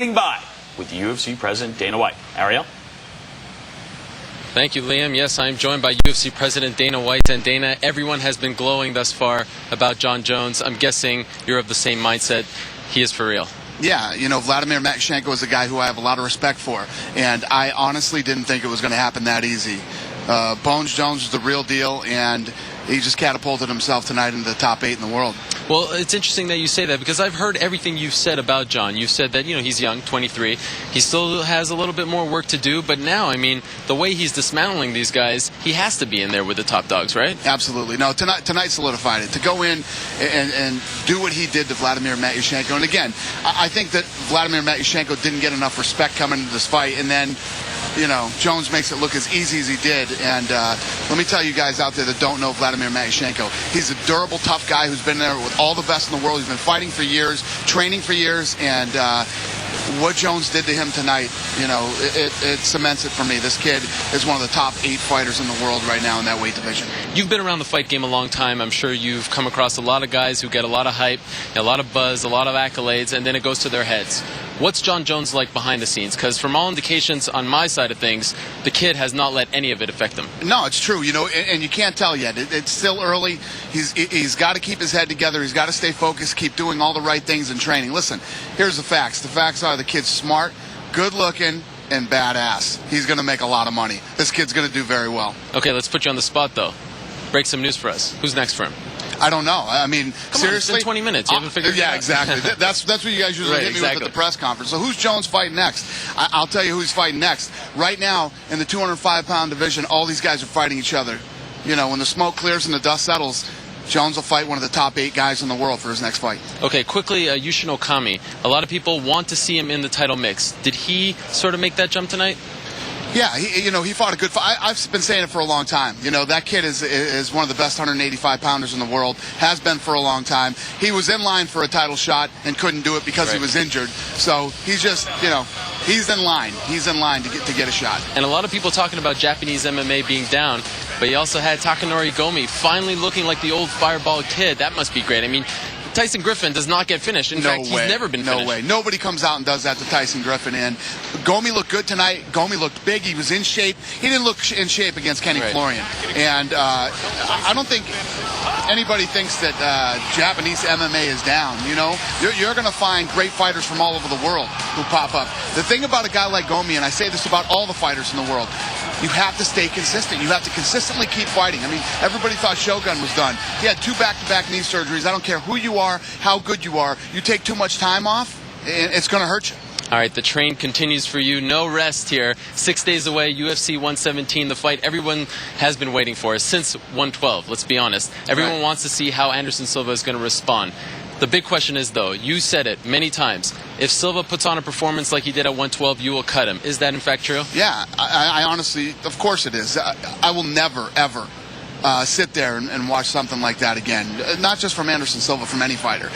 By with UFC President Dana White. Ariel? Thank you, Liam. Yes, I'm joined by UFC President Dana White. And Dana, everyone has been glowing thus far about Jon Jones. I'm guessing you're of the same mindset. He is for real. Yeah, you know, Vladimir Makashenko is a guy who I have a lot of respect for, and I honestly didn't think it was going to happen that easy. Bones Jones is the real deal, and he just catapulted himself tonight into the top 8 in the world. Well, it's interesting that you say that because I've heard everything you've said about Jon. You've said that, he's young, 23. He still has a little bit more work to do, but now, I mean, the way he's dismantling these guys, he has to be in there with the top dogs, right? Absolutely. No, tonight solidified it. To go in and do what he did to Vladimir Makashenko. And again, I think that Vladimir Makashenko didn't get enough respect coming into this fight, and then Jones makes it look as easy as he did. And let me tell you guys out there that don't know Vladimir Makashenko, he's a durable, tough guy who's been there with all the best in the world. He's been fighting for years, training for years, and what Jones did to him tonight, it cements it for me. This kid is one of the top 8 fighters in the world right now in that weight division. You've been around the fight game a long time. I'm sure you've come across a lot of guys who get a lot of hype, a lot of buzz, a lot of accolades, and then it goes to their heads. What's Jon Jones like behind the scenes? Because from all indications on my side of things, the kid has not let any of it affect him. No, it's true, and you can't tell yet. It's still early. He's got to keep his head together. He's got to stay focused, keep doing all the right things in training. Listen, here's the facts. The facts are the kid's smart, good-looking, and badass. He's going to make a lot of money. This kid's going to do very well. Okay, let's put you on the spot, though. Break some news for us. Who's next for him? I don't know. I mean, Come seriously, on, it's been 20 minutes. You haven't figured it out. Yeah, exactly. That's what you guys usually hit me with at the press conference. So who's Jones fighting next? I'll tell you who he's fighting next. Right now, in the 205-pound division, all these guys are fighting each other. When the smoke clears and the dust settles, Jones will fight one of the top 8 guys in the world for his next fight. Okay, quickly, Yushin Okami. A lot of people want to see him in the title mix. Did he sort of make that jump tonight? Yeah, he fought a good fight. I've been saying it for a long time. That kid is one of the best 185-pounders in the world, has been for a long time. He was in line for a title shot and couldn't do it because he was injured. So he's just, he's in line. He's in line to get a shot. And a lot of people talking about Japanese MMA being down, but he also had Takanori Gomi finally looking like the old fireball kid. That must be great. I mean, Tyson Griffin does not get finished. In fact, he's never been finished. No way. Nobody comes out and does that to Tyson Griffin. And Gomi looked good tonight. Gomi looked big. He was in shape. He didn't look in shape against Kenny Florian. And I don't think anybody thinks that Japanese MMA is down. You're going to find great fighters from all over the world who pop up. The thing about a guy like Gomi, and I say this about all the fighters in the world, you have to stay consistent. You have to consistently keep fighting. I mean, everybody thought Shogun was done. He had 2 back-to-back knee surgeries. I don't care who you are, how good you are. You take too much time off, and it's going to hurt you. All right, the train continues for you. No rest here. 6 days away, UFC 117, the fight everyone has been waiting for since 112, let's be honest. Everyone wants to see how Anderson Silva is going to respond. The big question is, though, you said it many times, if Silva puts on a performance like he did at 112, you will cut him. Is that in fact true? Yeah, I honestly, of course it is. I will never, ever sit there and watch something like that again. Not just from Anderson Silva, from any fighter.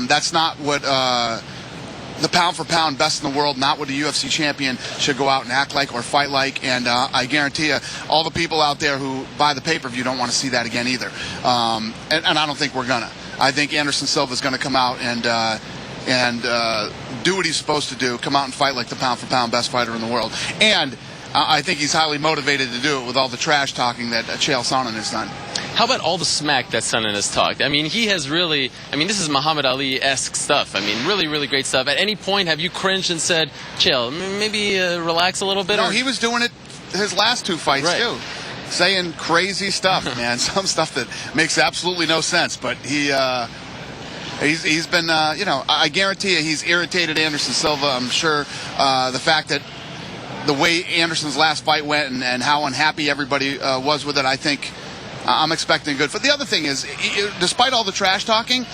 That's not what the pound-for-pound best in the world, not what a UFC champion should go out and act like or fight like. And I guarantee you, all the people out there who buy the pay-per-view don't want to see that again either. And I don't think we're going to. I think Anderson Silva is going to come out and do what he's supposed to do, come out and fight like the pound-for-pound best fighter in the world. And I think he's highly motivated to do it with all the trash talking that Chael Sonnen has done. How about all the smack that Sonnen has talked? I mean, he has really, this is Muhammad Ali-esque stuff. I mean, really, really great stuff. At any point, have you cringed and said, Chael, maybe relax a little bit? No, he was doing it his last 2 fights, too. Saying crazy stuff, man. Some stuff that makes absolutely no sense. But he's been, I guarantee you he's irritated Anderson Silva. I'm sure the fact that the way Anderson's last fight went and how unhappy everybody was with it, I think I'm expecting good. But the other thing is, despite all the trash talking,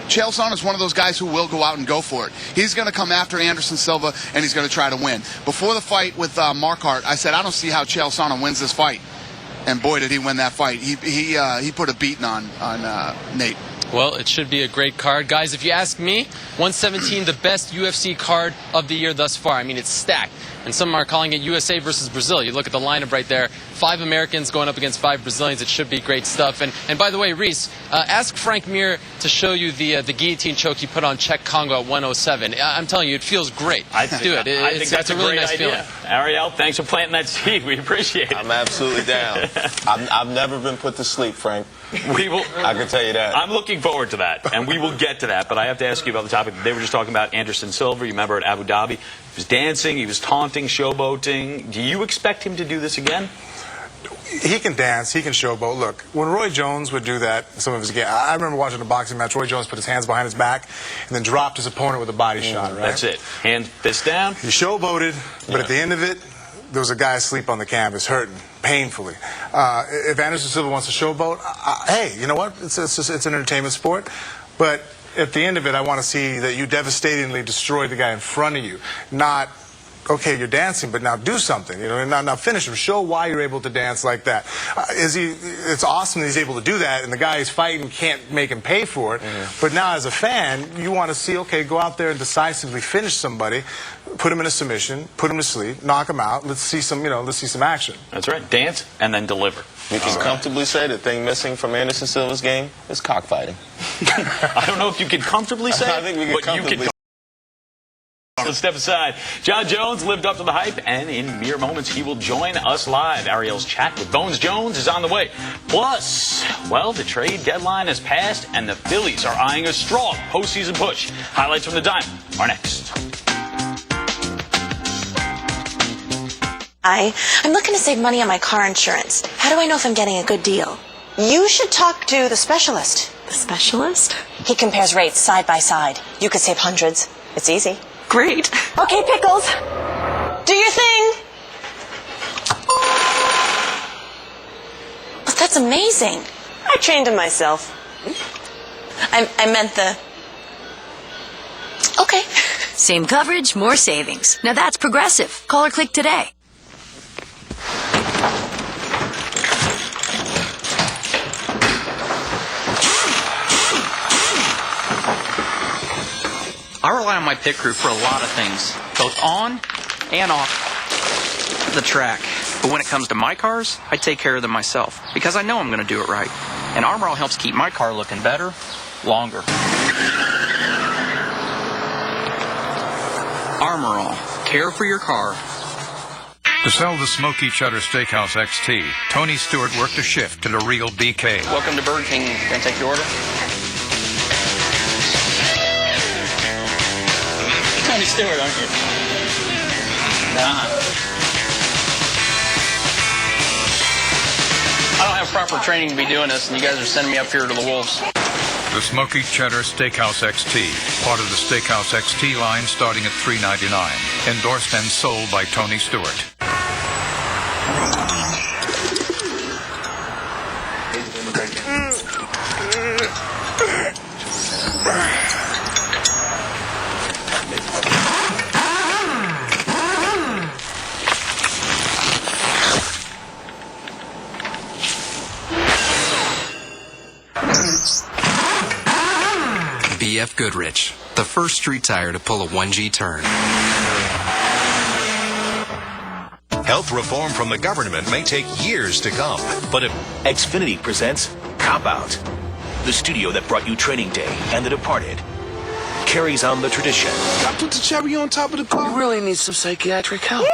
Chael Sonnen is one of those guys who will go out and go for it. He's going to come after Anderson Silva, and he's going to try to win. Before the fight with Marquardt, I said, I don't see how Chael Sonnen wins this fight. And boy, did he win that fight. He put a beating on Nate. Well, it should be a great card. Guys, if you ask me, 117, the best UFC card of the year thus far. I mean, it's stacked. And some are calling it USA versus Brazil. You look at the lineup right there. 5 Americans going up against 5 Brazilians. It should be great stuff. And by the way, Reese, ask Frank Mir to show you the guillotine choke he put on Czech Congo at 107. I'm telling you, it feels great. I think, do it. I think that's a really great nice idea. feeling. Ariel, thanks for planting that seed. We appreciate it. I'm absolutely down. I've never been put to sleep, Frank. We will. I can tell you that. I'm looking forward to that, and we will get to that. But I have to ask you about the topic. They were just talking about Anderson Silva. You remember at Abu Dhabi? He was dancing, he was taunting, showboating. Do you expect him to do this again? He can dance, he can showboat. Look, when Roy Jones would do that, some of his games, I remember watching a boxing match. Roy Jones put his hands behind his back and then dropped his opponent with a body shot, right? That's it. Hand, fist down. He showboated, but at the end of it, there was a guy asleep on the canvas, hurting painfully. If Anderson Silva wants to showboat, hey, you know what? It's an entertainment sport. But at the end of it, I want to see that you devastatingly destroy the guy in front of you, not, okay, you're dancing, but now do something. You know, now finish him. Show why you're able to dance like that. It's awesome that he's able to do that, and the guy he's fighting can't make him pay for it. But now, as a fan, you want to see, okay, go out there and decisively finish somebody, put him in a submission, put him to sleep, knock him out. Let's see some, let's see some action. That's right. Dance and then deliver. We can comfortably say the thing missing from Anderson Silva's game is cockfighting. I don't know if you can comfortably say I think we can comfortably. Let's step aside. Jon Jones lived up to the hype, and in mere moments he will join us live. Ariel's chat with Bones Jones is on the way. Plus, well, the trade deadline has passed, and the Phillies are eyeing a strong postseason push. Highlights from the Diamond are next. I'm looking to save money on my car insurance. How do I know if I'm getting a good deal? You should talk to the specialist. The specialist? He compares rates side by side. You could save hundreds. It's easy. Great. Okay, Pickles. Do your thing. But that's amazing. I trained him myself. I meant the... Okay. Same coverage, more savings. Now that's Progressive. Call or click today. I rely on my pit crew for a lot of things, both on and off the track. But when it comes to my cars, I take care of them myself because I know I'm going to do it right. And Armor All helps keep my car looking better, longer. Armor All. Care for your car. To sell the Smoky Cheddar Steakhouse XT, Tony Stewart worked a shift at a real BK. Welcome to Burger King. Can I take your order? Tony Stewart, aren't you? Nah. I don't have proper training to be doing this, and you guys are sending me up here to the wolves. The Smoky Cheddar Steakhouse XT, part of the Steakhouse XT line starting at $3.99. Endorsed and sold by Tony Stewart. BF Goodrich, the first street tire to pull a 1G turn. Health reform from the government may take years to come, but if Xfinity presents Cop Out, the studio that brought you Training Day and The Departed, carries on the tradition. I put the cherry on top of the car. You really need some psychiatric help.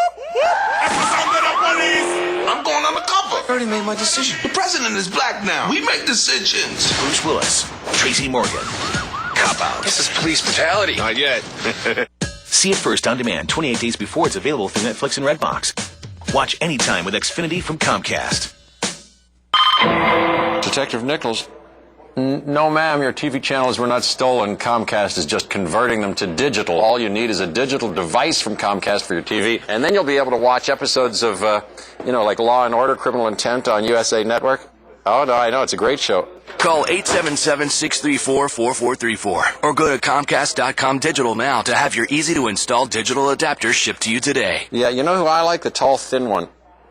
I'm going undercover. I already made my decision. The president is black now. We make decisions. Bruce Willis, Tracy Morgan, Cop Out. This is police brutality. Not yet. See it first on demand 28 days before it's available through Netflix and Redbox. Watch anytime with Xfinity from Comcast. Detective Nichols. No, ma'am, your TV channels were not stolen. Comcast is just converting them to digital. All you need is a digital device from Comcast for your TV, and then you'll be able to watch episodes of, like Law and Order, Criminal Intent on USA Network. Oh, no, I know. It's a great show. Call 877-634-4434 or go to Comcast.com digital now to have your easy-to-install digital adapter shipped to you today. Yeah, you know who I like? The tall, thin one.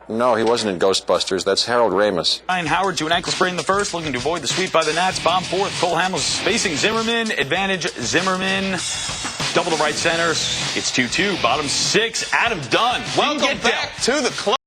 No, he wasn't in Ghostbusters. That's Harold Ramis. Ryan Howard to an ankle sprain in the first, looking to avoid the sweep by the Nats. Bomb fourth. Cole Hamels facing Zimmerman. Advantage Zimmerman. Double to right center. It's 2-2. Bottom six. Adam Dunn. Welcome back to the club.